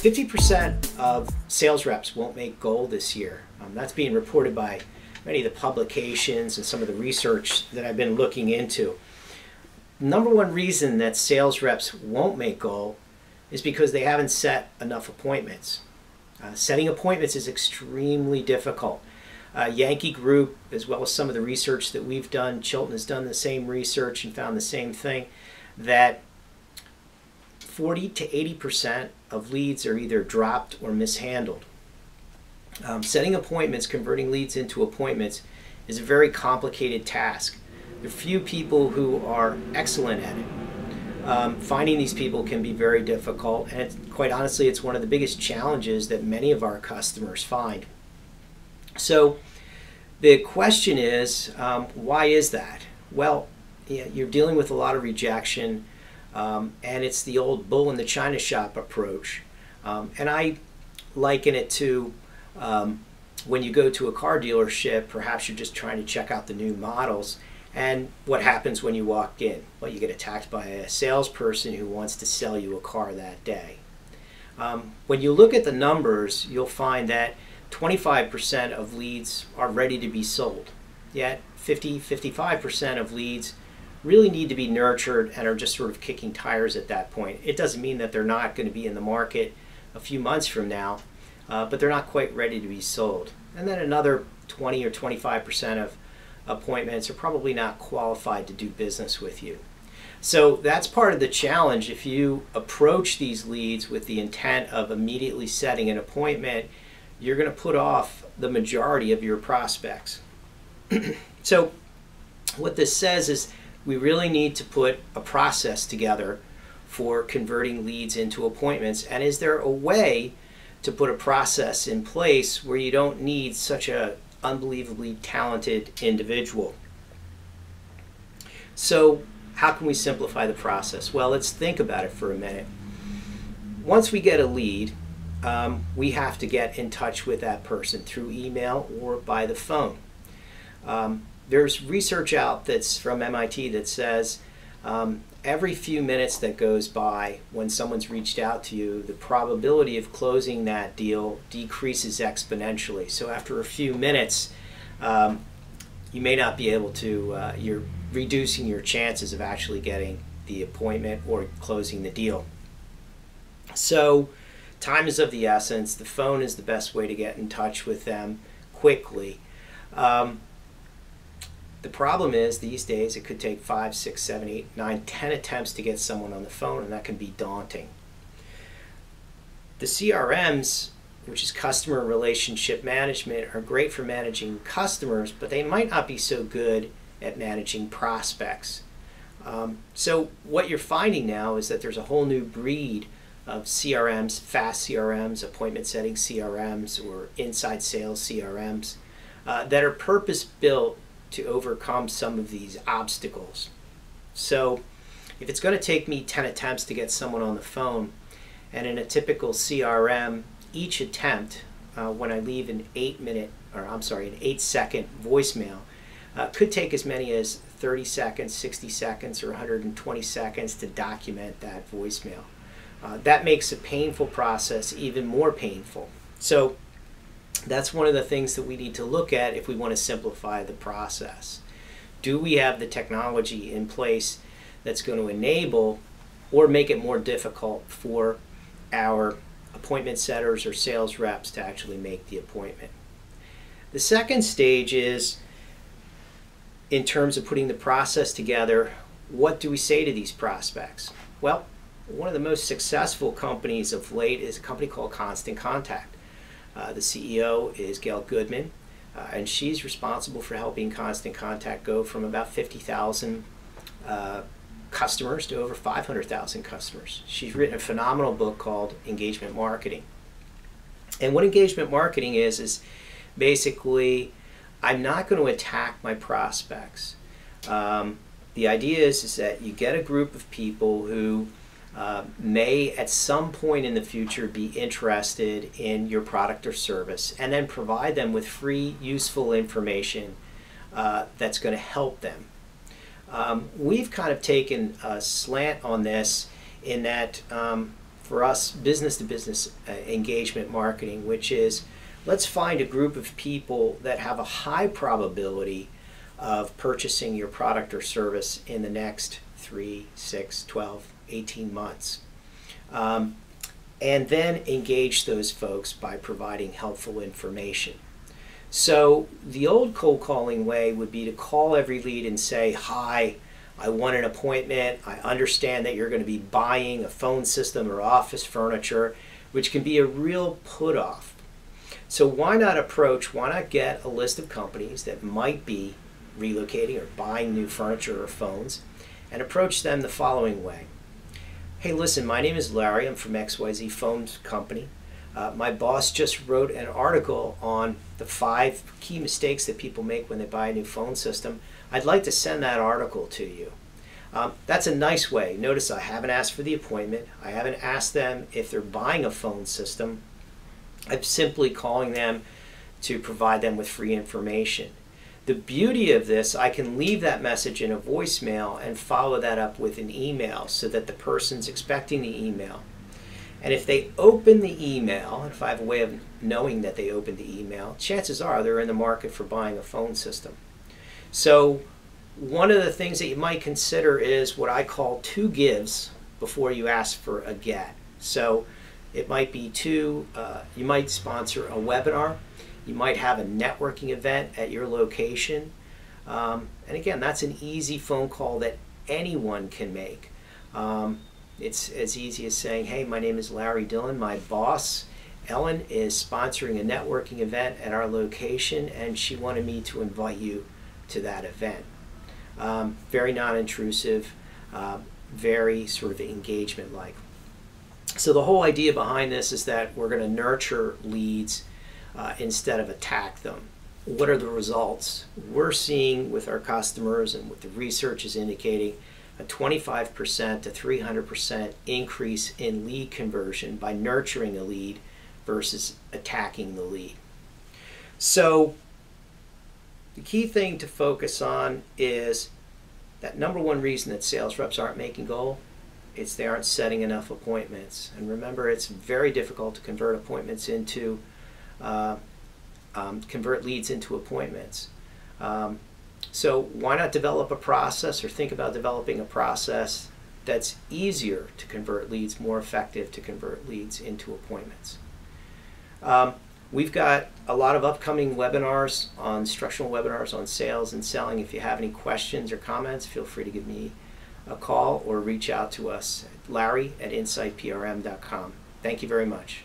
50% of sales reps won't make goal this year. That's being reported by many of the publications and some of the research that I've been looking into. Number one reason that sales reps won't make goal is because they haven't set enough appointments. Setting appointments is extremely difficult. Yankee Group, as well as some of the research that we've done, Chilton has done the same research and found the same thing, that 40 to 80% of leads are either dropped or mishandled. Setting appointments, converting leads into appointments, is a very complicated task. There are few people who are excellent at it. Finding these people can be very difficult, and quite honestly, it's one of the biggest challenges that many of our customers find. So the question is, why is that? Well, you're dealing with a lot of rejection, and it's the old bull in the china shop approach. And I liken it to when you go to a car dealership, perhaps you're just trying to check out the new models, and what happens when you walk in? Well, you get attacked by a salesperson who wants to sell you a car that day. When you look at the numbers, you'll find that 25% of leads are ready to be sold, yet 55% of leads really need to be nurtured and are just sort of kicking tires at that point. It doesn't mean that they're not going to be in the market a few months from now, but they're not quite ready to be sold. And then another 20 or 25% of appointments are probably not qualified to do business with you. So that's part of the challenge. If you approach these leads with the intent of immediately setting an appointment, you're going to put off the majority of your prospects. So what this says is we really need to put a process together for converting leads into appointments. And is there a way to put a process in place where you don't need such an unbelievably talented individual? So how can we simplify the process? Well, let's think about it for a minute. Once we get a lead, we have to get in touch with that person through email or by the phone. There's research out that's from MIT that says every few minutes that goes by when someone's reached out to you, the probability of closing that deal decreases exponentially. So after a few minutes, you may not be able to, you're reducing your chances of actually getting the appointment or closing the deal. So time is of the essence. The phone is the best way to get in touch with them quickly. The problem is these days it could take 5, 6, 7, 8, 9, 10 attempts to get someone on the phone, and that can be daunting. The CRMs, which is customer relationship management, are great for managing customers, but they might not be so good at managing prospects. So what you're finding now is that there's a whole new breed of CRMs, fast CRMs, appointment setting CRMs, or inside sales CRMs that are purpose-built to overcome some of these obstacles. So if it's going to take me 10 attempts to get someone on the phone, and in a typical CRM, each attempt, when I leave an 8-second voicemail, could take as many as 30 seconds, 60 seconds, or 120 seconds to document that voicemail. That makes a painful process even more painful. So that's one of the things that we need to look at if we want to simplify the process. Do we have the technology in place that's going to enable or make it more difficult for our appointment setters or sales reps to actually make the appointment? The second stage is, in terms of putting the process together, what do we say to these prospects? Well, one of the most successful companies of late is a company called Constant Contact. The CEO is Gail Goodman, and she's responsible for helping Constant Contact go from about 50,000 customers to over 500,000 customers. She's written a phenomenal book called Engagement Marketing. And what engagement marketing is basically, I'm not going to attack my prospects. The idea is that you get a group of people who may at some point in the future be interested in your product or service, and then provide them with free, useful information that's going to help them. We've kind of taken a slant on this in that for us business-to-business engagement marketing, which is let's find a group of people that have a high probability of purchasing your product or service in the next 3, 6, 12, 18 months. And then engage those folks by providing helpful information. So the old cold calling way would be to call every lead and say, hi, I want an appointment. I understand that you're going to be buying a phone system or office furniture, which can be a real put-off. So why not get a list of companies that might be relocating or buying new furniture or phones and approach them the following way. Hey, listen, my name is Larry. I'm from XYZ Phone Company. My boss just wrote an article on the 5 key mistakes that people make when they buy a new phone system. I'd like to send that article to you. That's a nice way. Notice I haven't asked for the appointment. I haven't asked them if they're buying a phone system. I'm simply calling them to provide them with free information. The beauty of this, I can leave that message in a voicemail and follow that up with an email so that the person's expecting the email. And if they open the email, if I have a way of knowing that they opened the email, chances are they're in the market for buying a phone system. So one of the things that you might consider is what I call 2 gives before you ask for a get. So it might be you might sponsor a webinar. You might have a networking event at your location. And again, that's an easy phone call that anyone can make. It's as easy as saying, hey, my name is Larry Dillon. My boss, Ellen, is sponsoring a networking event at our location, and she wanted me to invite you to that event. Very non-intrusive, very sort of engagement-like. So the whole idea behind this is that we're going to nurture leads instead of attack them. What are the results? We're seeing with our customers, and what the research is indicating, a 25% to 300% increase in lead conversion by nurturing a lead versus attacking the lead. So the key thing to focus on is that number one reason that sales reps aren't making goal, it's they aren't setting enough appointments. And remember, it's very difficult to convert appointments into convert leads into appointments. So why not develop a process or think about developing a process that's easier to convert leads, more effective to convert leads into appointments. We've got a lot of upcoming webinars, instructional webinars on sales and selling. If you have any questions or comments, feel free to give me a call or reach out to us at larry@insightprm.com. Thank you very much.